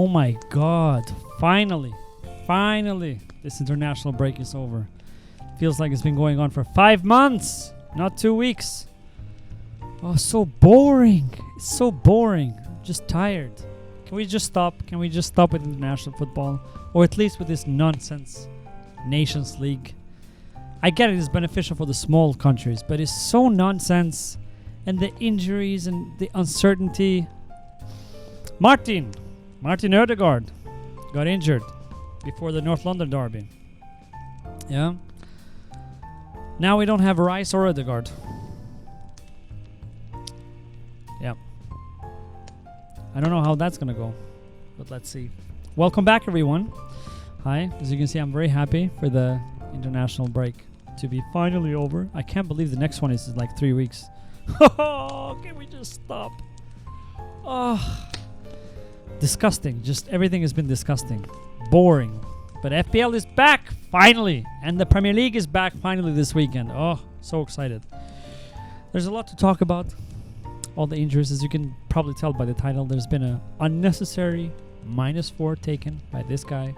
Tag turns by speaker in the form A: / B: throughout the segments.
A: Oh my God. Finally. This international break is over. Feels like it's been going on for 5 months, not 2 weeks. Oh, so boring. It's so boring. I'm just tired. Can we just stop? Can we just stop with international football? Or at least with this nonsense Nations League. I get it is beneficial for the small countries, but it's so nonsense. And the injuries and the uncertainty. Martin Ødegaard got injured before the North London derby. Yeah. Now we don't have Rice or Ødegaard. Yeah. I don't know how that's going to go, but let's see. Welcome back, everyone. Hi. As you can see, I'm very happy for the international break to be finally over. I can't believe the next one is like 3 weeks. Can we just stop? Oh, disgusting. Just everything has been disgusting. Boring. But FPL is back, finally. And the Premier League is back finally this weekend. Oh, so excited. There's a lot to talk about. All the injuries, as you can probably tell by the title, there's been an unnecessary -4 taken by this guy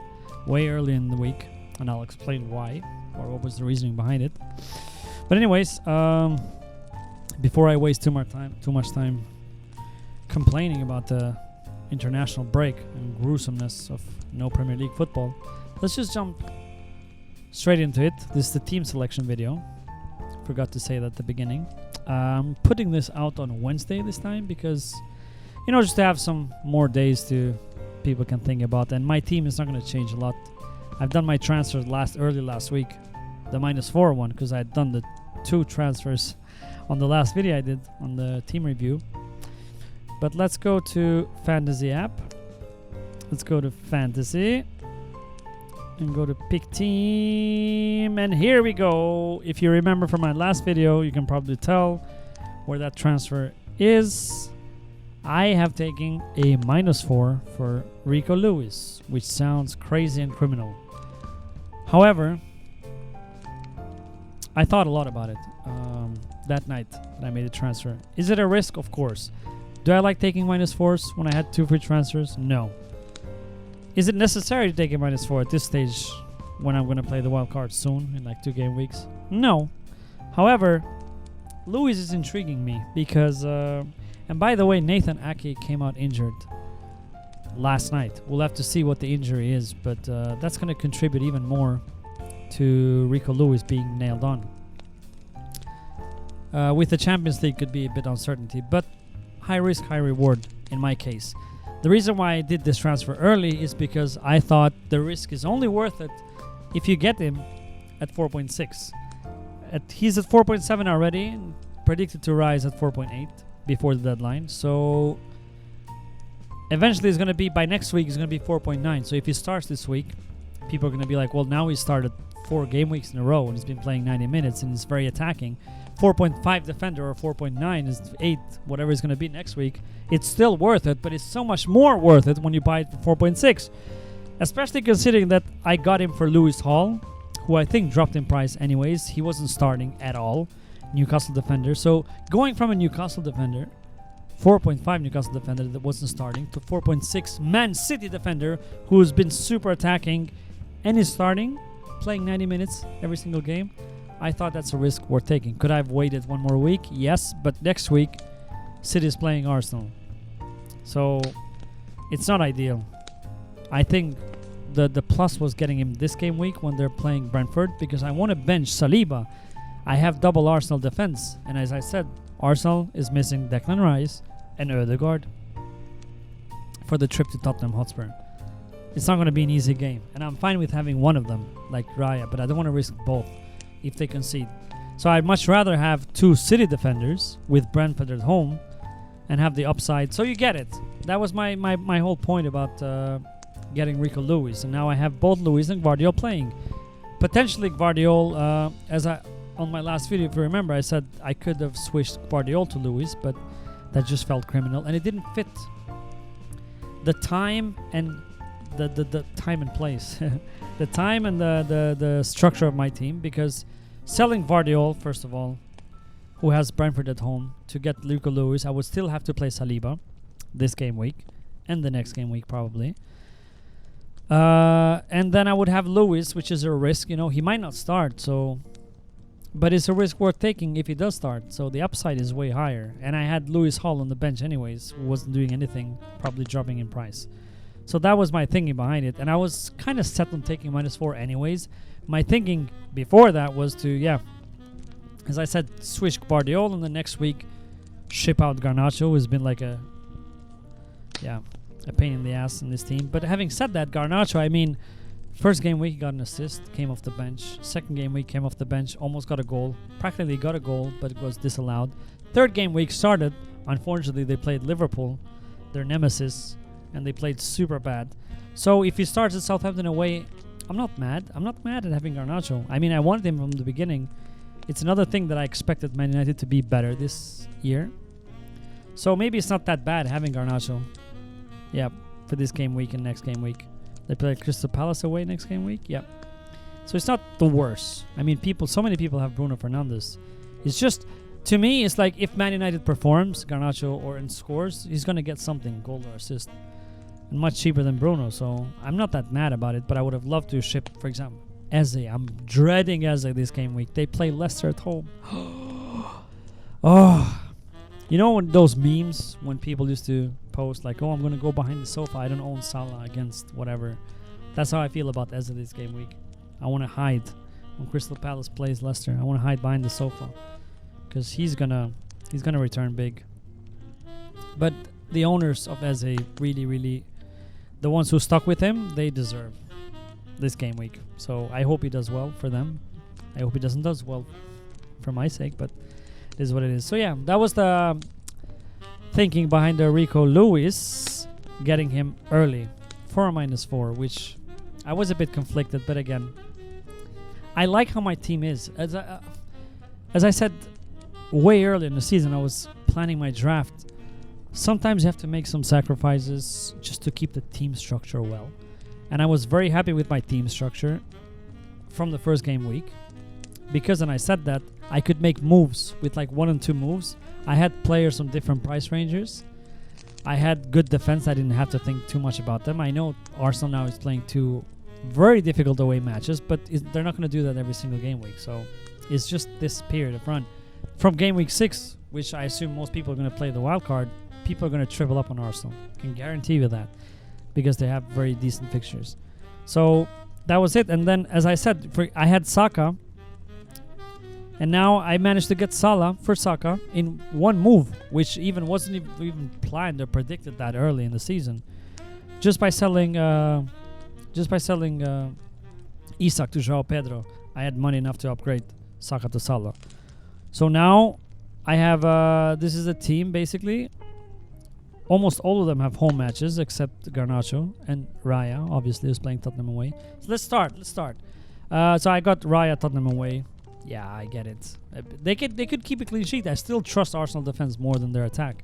A: way early in the week. And I'll explain why, or what was the reasoning behind it. But anyways, before I waste too much time complaining about the international break and gruesomeness of no Premier League football, let's just jump straight into it. This is the team selection video. Forgot to say that at the beginning. I'm putting this out on Wednesday this time because, just to have some more days to people can think about. And my team is not going to change a lot. I've done my transfers early last week, the -4 one, because I had done the 2 transfers on the last video I did on the team review. But let's go to Fantasy app. Let's go to Fantasy and go to Pick Team. And here we go. If you remember from my last video, you can probably tell where that transfer is. I have taken a -4 for Rico Lewis, which sounds crazy and criminal. However, I thought a lot about it that night that I made the transfer. Is it a risk? Of course. Do I like taking -4s when I had 2 free transfers? No. Is it necessary to take a -4 at this stage when I'm going to play the wild card soon in like 2 game weeks? No. However, Lewis is intriguing me because, and by the way, Nathan Ake came out injured last night. We'll have to see what the injury is, but that's going to contribute even more to Rico Lewis being nailed on. With the Champions League could be a bit uncertainty, but high risk, high reward in my case. The reason why I did this transfer early is because I thought the risk is only worth it if you get him at 4.6. He's at 4.7 already, and predicted to rise at 4.8 before the deadline. So eventually it's going to be, by next week, it's going to be 4.9. So if he starts this week, people are going to be like, well, now he started 4 game weeks in a row and he's been playing 90 minutes and he's very attacking. 4.5 defender or 4.9 is 8, whatever it's going to be next week. It's still worth it, but it's so much more worth it when you buy it for 4.6. Especially considering that I got him for Lewis Hall, who I think dropped in price anyways. He wasn't starting at all. Newcastle defender. So going from a Newcastle defender, 4.5 Newcastle defender that wasn't starting, to 4.6 Man City defender who's been super attacking and is starting, playing 90 minutes every single game. I thought that's a risk worth taking. Could I have waited 1 more week? Yes, but next week City is playing Arsenal, so it's not ideal. I think the plus was getting him this game week when they're playing Brentford, because I want to bench Saliba. I have double Arsenal defense, and as I said, Arsenal is missing Declan Rice and Ødegaard for the trip to Tottenham Hotspur. It's not going to be an easy game, and I'm fine with having one of them, like Raya, but I don't want to risk both if they concede. So I'd much rather have 2 City defenders with Brentford at home and have the upside. So you get it. That was my whole point about getting Rico Lewis. And now I have both Lewis and Gvardiol playing. Potentially Gvardiol, on my last video, if you remember, I said I could have switched Gvardiol to Lewis, but that just felt criminal. And it didn't fit the time and the time and place. The time and the structure of my team, because selling Gvardiol, first of all, who has Brentford at home, to get Rico Lewis, I would still have to play Saliba this game week. and the next game week probably. And then I would have Lewis, which is a risk. He might not start, but it's a risk worth taking if he does start. So the upside is way higher. And I had Lewis Hall on the bench anyways, who wasn't doing anything, probably dropping in price. So that was my thinking behind it. And I was kind of set on taking -4 anyways. My thinking before that was to, as I said, switch Guardiola, and the next week ship out Garnacho, who's been like a pain in the ass in this team. But having said that, Garnacho, first game week he got an assist, came off the bench. Second game week came off the bench, almost got a goal. Practically got a goal, but it was disallowed. Third game week started. Unfortunately, they played Liverpool, their nemesis, and they played super bad. So if he starts at Southampton away, I'm not mad. I'm not mad at having Garnacho. I wanted him from the beginning. It's another thing that I expected Man United to be better this year. So maybe it's not that bad having Garnacho. Yeah, for this game week and next game week. They play Crystal Palace away next game week. Yeah. So it's not the worst. So many people have Bruno Fernandes. It's just, to me, it's like if Man United performs, Garnacho, and scores, he's going to get something, goal or assist. And much cheaper than Bruno. So I'm not that mad about it, but I would have loved to ship, for example, Eze. I'm dreading Eze this game week. They play Leicester at home. Oh. When those memes, when people used to post like, I'm going to go behind the sofa, I don't own Salah against whatever. That's how I feel about Eze this game week. I want to hide when Crystal Palace plays Leicester. I want to hide behind the sofa because he's gonna return big. But the owners of Eze really, the ones who stuck with him, they deserve this game week. So I hope he does well for them. I hope he doesn't does well for my sake, but it is what it is. So yeah, that was the thinking behind the Rico Lewis, getting him early for a -4, which I was a bit conflicted, but again, I like how my team is. As I said way earlier in the season, I was planning my draft. Sometimes you have to make some sacrifices just to keep the team structure well. And I was very happy with my team structure from the first game week. Because when I said that, I could make moves with like 1 and 2 moves. I had players on different price ranges. I had good defense. I didn't have to think too much about them. I know Arsenal now is playing 2 very difficult away matches, but they're not going to do that every single game week. So it's just this period of run. From game week 6, which I assume most people are going to play the wild card, people are going to triple up on Arsenal. Can guarantee you that, because they have very decent fixtures. So that was it. And then, as I said, I had Saka. And now I managed to get Salah for Saka in one move, which wasn't even planned or predicted that early in the season. Just by selling Isak to João Pedro, I had money enough to upgrade Saka to Salah. So now I have this is a team basically. Almost all of them have home matches except Garnacho and Raya, obviously, who's playing Tottenham away. So let's start. So I got Raya, Tottenham away. Yeah, I get it. They could keep a clean sheet. I still trust Arsenal defense more than their attack.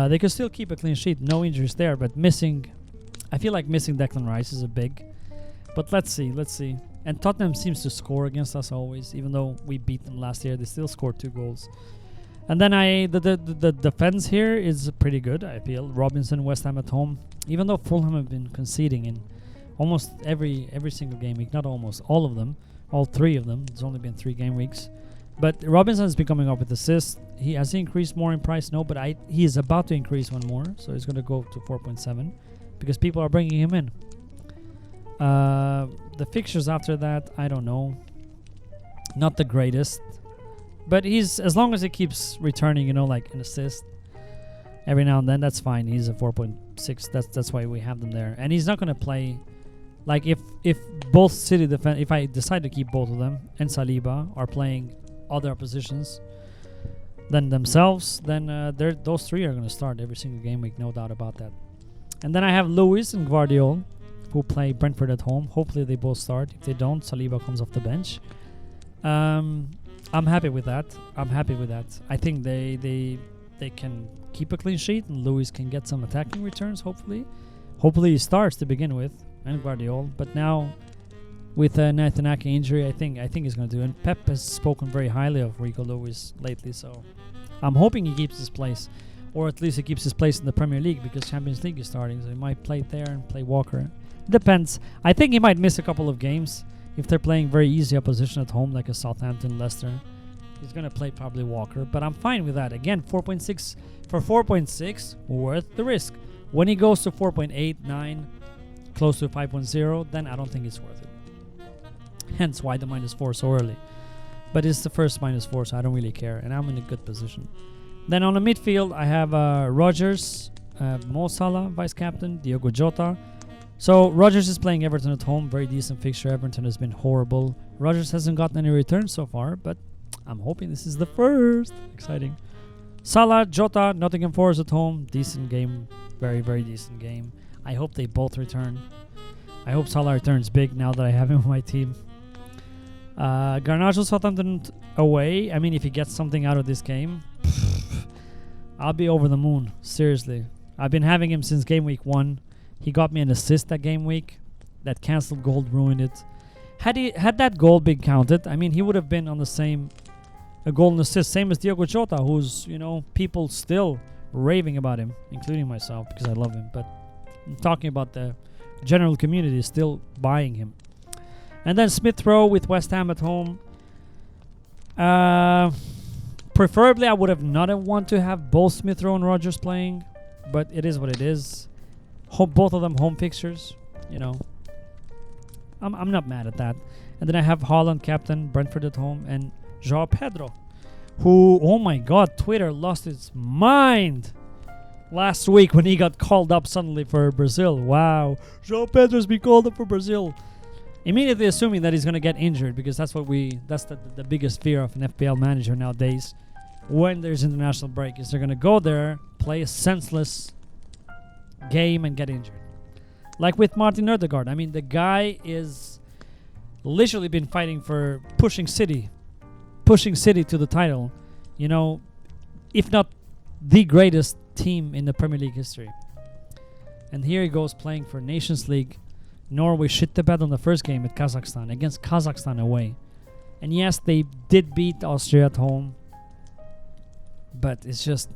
A: They could still keep a clean sheet. No injuries there, but I feel like missing Declan Rice is a big. But let's see. And Tottenham seems to score against us always, even though we beat them last year. They still scored 2 goals. And then the defense here is pretty good, I feel. Robinson, West Ham at home. Even though Fulham have been conceding in almost every single game week, not almost, all of them. All 3 of them. It's only been 3 game weeks. But Robinson's been coming up with assists. Has he increased more in price? No, but he is about to increase one more. So he's going to go to 4.7 because people are bringing him in. The fixtures after that, I don't know. Not the greatest. But as long as he keeps returning, like an assist every now and then, that's fine. He's a 4.6. That's why we have them there. And he's not going to play. Like if both City defend, if I decide to keep both of them and Saliba are playing other positions than themselves, then those 3 are going to start every single game week, no doubt about that. And then I have Lewis and Guardiola, who play Brentford at home. Hopefully they both start. If they don't, Saliba comes off the bench. I'm happy with that. I think they can keep a clean sheet and Lewis can get some attacking returns. Hopefully he starts to begin with. And Guardiola, but now with Nathan Ake injury, I think he's going to do. And Pep has spoken very highly of Rico Lewis lately, so I'm hoping he keeps his place. or at least he keeps his place in the Premier League because Champions League is starting, so he might play there and play Walker. Depends. I think he might miss a couple of games if they're playing very easy opposition at home, like a Southampton, Leicester. He's gonna play probably Walker, but I'm fine with that. Again, 4.6 for 4.6, worth the risk. When he goes to 4.8, 9, close to 5.0, then I don't think it's worth it. Hence why the -4 so early. But it's the first -4, so I don't really care, and I'm in a good position. Then on the midfield, I have Rodgers, Mo Salah, vice captain, Diogo Jota. So Rodgers is playing Everton at home, very decent fixture. Everton has been horrible. Rodgers hasn't gotten any returns so far, but I'm hoping this is the first. Exciting. Salah, Jota, Nottingham Forest at home, decent game, very, very decent game. I hope they both return. I hope Salah returns big now that I have him on my team. Garnacho, Southampton away. I mean, if he gets something out of this game, I'll be over the moon. Seriously. I've been having him since game week 1. He got me an assist that game week. That cancelled goal ruined it. Had that goal been counted, I mean, he would have been on the same a goal and assist, same as Diogo Jota, who's, people still raving about him, including myself, because I love him. But I'm talking about the general community still buying him. And then Smith Rowe with West Ham at home. Preferably, I would have not want to have both Smith Rowe and Rodgers playing, but it is what it is. Both of them home fixtures, I'm not mad at that. And then I have Haaland captain, Brentford at home, and João Pedro, who, oh my God, Twitter lost its mind last week when he got called up suddenly for Brazil. Wow, João Pedro's been called up for Brazil. Immediately assuming that he's going to get injured, because that's the biggest fear of an FPL manager nowadays when there's international break, is they're going to go there, play a senseless game and get injured. Like with Martin Ødegaard. I mean, the guy is literally been fighting for pushing City to the title, if not the greatest team in the Premier League history. And here he goes playing for Nations League. Norway shit the bed on the first game at Kazakhstan, against Kazakhstan away. And yes, they did beat Austria at home, but it's just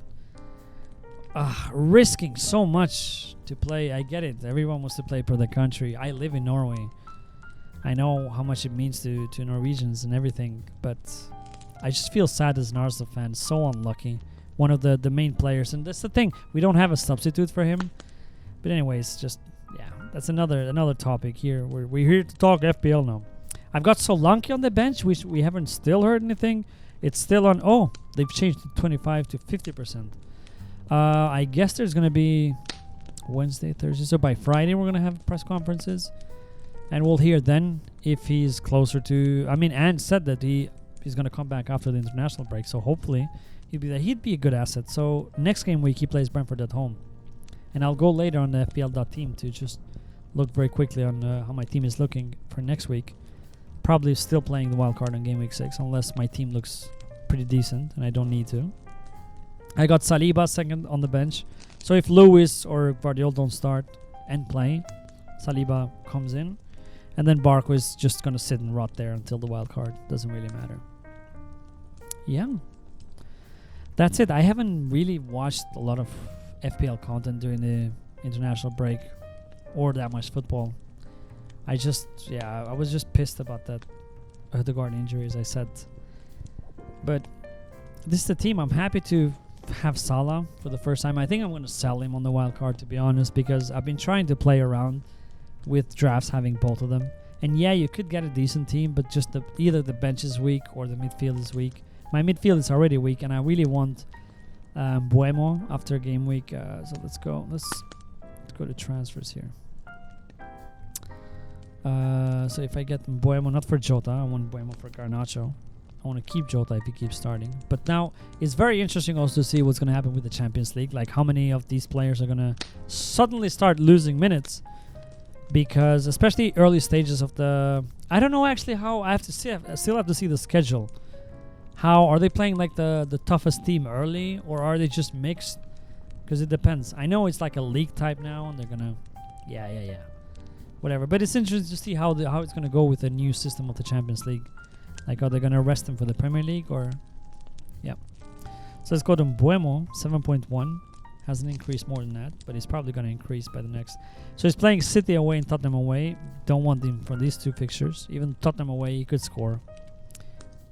A: risking so much to play. I get it. Everyone wants to play for the country. I live in Norway. I know how much it means to Norwegians and everything, but I just feel sad as an Arsenal fan. So unlucky. One of the main players, and that's the thing. We don't have a substitute for him. But anyways, just that's another topic here. We're here to talk FPL now. I've got Solanke on the bench, which we haven't still heard anything. It's still on. Oh, they've changed to 25 to 50%. I guess there's gonna be Wednesday, Thursday. So by Friday we're gonna have press conferences, and we'll hear then if he's closer to. I mean, Ange said that he's gonna come back after the international break. So hopefully he'd be a good asset. So next game week he plays Brentford at home, and I'll go later on the FPL.team to just look very quickly on how my team is looking for next week. Probably still playing the wild card on game week 6 unless my team looks pretty decent and I don't need to. I got Saliba second on the bench. So if Lewis or Guardiola don't start and play, Saliba comes in. And then Barco is just going to sit and rot there until the wild card. Doesn't really matter. Yeah. That's it. I haven't really watched a lot of FPL content during the international break or that much football. I was just pissed about that Ødegaard injury, as I said. But this is the team. I'm happy to have Salah for the first time. I think I'm going to sell him on the wild card, to be honest, because I've been trying to play around with drafts having both of them. And yeah, you could get a decent team, but just either the bench is weak or the midfield is weak. My midfield is already weak, and I really want Buemo after game week. So let's go to transfers here. So if I get Buemo, not for Jota, I want Buemo for Garnacho. I want to keep Jota if he keeps starting. But now it's very interesting also to see what's going to happen with the Champions League. Like how many of these players are going to suddenly start losing minutes. Because especially early stages of the... I don't know actually how... I still have to see the schedule. How are they playing like the toughest team early? Or are they just mixed? Because it depends. I know it's like a league type now. And they're going to... Yeah. Whatever. But it's interesting to see how it's going to go with the new system of the Champions League. Like, are they going to rest him for the Premier League or... Yeah. So let's go to Buemo, 7.1. Hasn't increased more than that, but he's probably going to increase by the next. So he's playing City away and Tottenham away. Don't want him for these two fixtures. Even Tottenham away, he could score.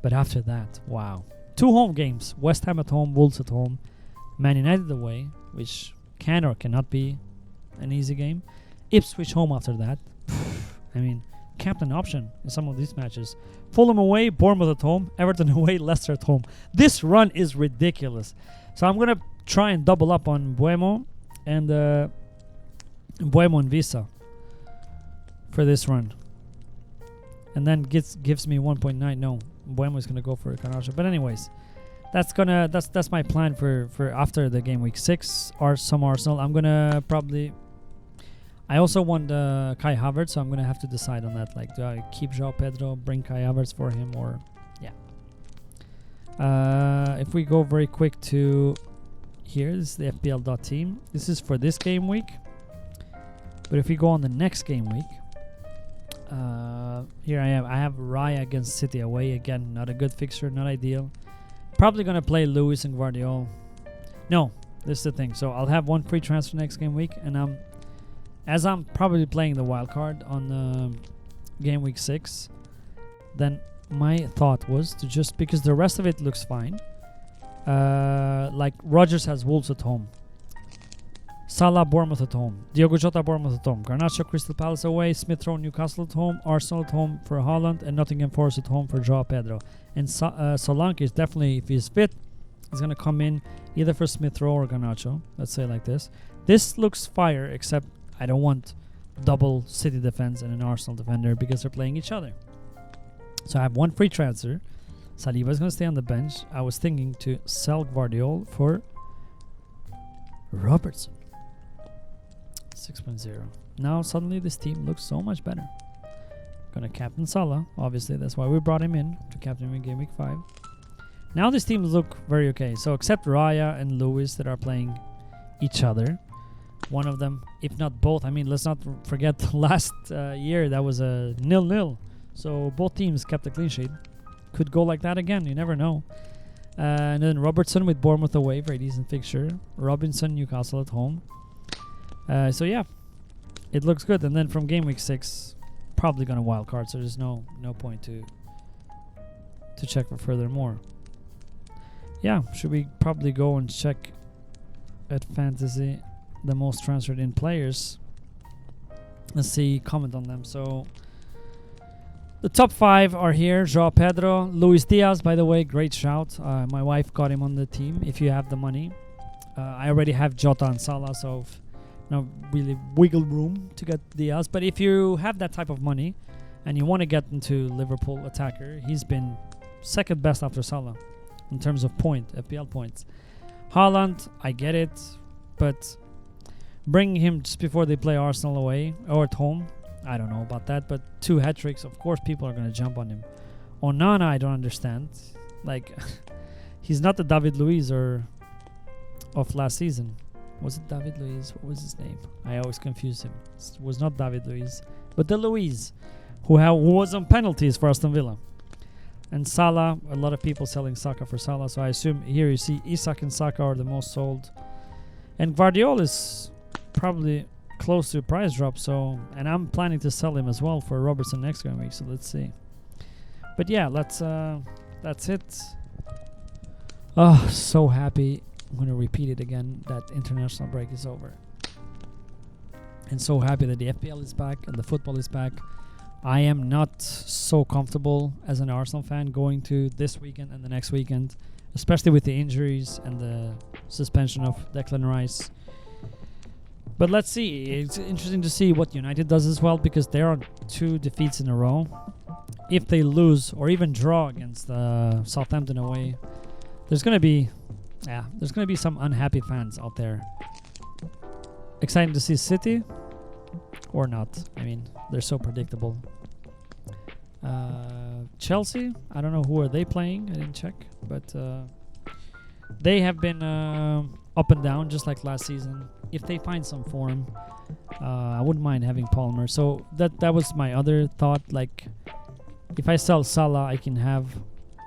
A: But after that, wow. 2 home games. West Ham at home, Wolves at home. Man United away, which can or cannot be an easy game. Ipswich home after that. I mean, captain option in some of these matches. Fulham away, Bournemouth at home, Everton away, Leicester at home. This run is ridiculous. So I'm going to try and double up on Buemo and Visa for this run. And then gives me 1.9. No, Buemo is going to go for Canacho. But anyways, that's my plan for after the game week 6 or some Arsenal. I'm going to probably... I also want Kai Havertz, so I'm going to have to decide on that. Like, do I keep João Pedro, bring Kai Havertz for him, or... Yeah. If we go very quick to... Here, this is the FPL.team. This is for this game week. But if we go on the next game week... here I have Raya against City away. Again, not a good fixture, not ideal. Probably going to play Lewis and Guardiola. No, this is the thing. So I'll have one free transfer next game week, and as I'm probably playing the wild card on game week 6, then my thought was to just, because the rest of it looks fine, like Rodgers has Wolves at home, Salah Bournemouth at home, Diogo Jota Bournemouth at home, Garnacho Crystal Palace away, Smith Rowe Newcastle at home, Arsenal at home for Haaland, and Nottingham Forest at home for João Pedro. And Solanke is definitely, if he's fit, he's going to come in either for Smith Rowe or Garnacho. Let's say like this. This looks fire, except I don't want double City defense and an Arsenal defender because they're playing each other. So I have one free transfer. Saliba is going to stay on the bench. I was thinking to sell Guardiola for Robertson. 6.0. Now suddenly this team looks so much better. Gonna captain Salah. Obviously, that's why we brought him in to captain him in game week 5. Now this team look very okay. So except Raya and Lewis that are playing each other. One of them, if not both. I mean, let's not forget last year that was a 0-0. So both teams kept a clean sheet. Could go like that again. You never know. And then Robertson with Bournemouth away, very decent fixture. Robinson, Newcastle at home. So yeah, it looks good. And then from game week 6, probably gonna wild card. So there's no point to check for furthermore. Yeah, should we probably go and check at fantasy the most transferred in players? Let's see, comment on them. So the top 5 are here. João Pedro, Luis Diaz, by the way, great shout. My wife got him on the team if you have the money. I already have Jota and Salah, so no really wiggle room to get Diaz. But if you have that type of money and you want to get into Liverpool attacker, he's been second best after Salah in terms of FPL points. Haaland, I get it, but bringing him just before they play Arsenal away or at home, I don't know about that. But 2 hat-tricks, of course people are going to jump on him. Onana, I don't understand. Like, he's not the David Luiz of last season. Was it David Luiz? What was his name? I always confuse him. It was not David Luiz, but the Luiz who was on penalties for Aston Villa. And Salah, a lot of people selling Saka for Salah, so I assume here you see Isak and Saka are the most sold. And Guardiola is probably close to a price drop, so, and I'm planning to sell him as well for Robertson next game week, so let's see. But yeah, that's it. Oh, so happy. I'm going to repeat it again, that international break is over. And so happy that the FPL is back and the football is back. I am not so comfortable as an Arsenal fan going to this weekend and the next weekend, especially with the injuries and the suspension of Declan Rice. But let's see. It's interesting to see what United does as well, because they're on 2 defeats in a row. If they lose or even draw against Southampton away, there's going to be some unhappy fans out there. Exciting to see City or not. I mean, they're so predictable. Chelsea, I don't know who are they playing. I didn't check, but they have been up and down just like last season. If they find some form, I wouldn't mind having Palmer. So that was my other thought. Like, if I sell Salah, I can have...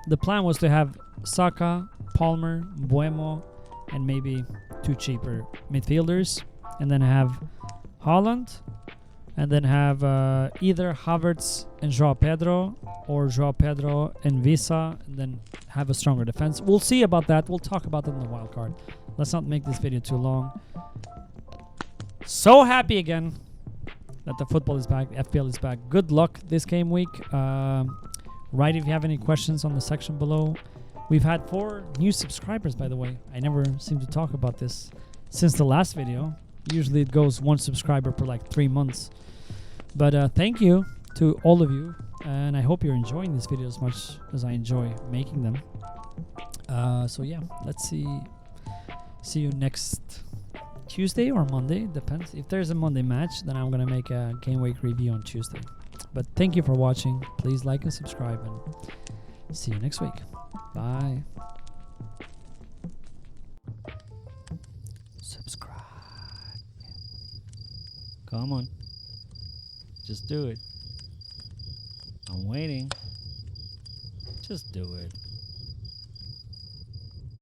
A: The plan was to have Saka, Palmer, Buemo, and maybe 2 cheaper midfielders, and then have Haaland, and then have either Havertz and Joao Pedro, or Joao Pedro and Visa, and then have a stronger defense. We'll see about that. We'll talk about that in the wild card. Let's not make this video too long. So happy again that the football is back, FPL is back. Good luck this game week. Write if you have any questions on the section below. We've had 4 new subscribers, by the way. I never seem to talk about this since the last video. Usually it goes 1 subscriber per like 3 months. But thank you to all of you, and I hope you're enjoying this video as much as I enjoy making them. So yeah, let's see you next Tuesday or Monday, depends. If there's a Monday match, then I'm gonna make a game week review on Tuesday. But thank you for watching. Please like and subscribe, and see you next week. Bye. Subscribe. Come on. Just do it. I'm waiting. Just do it.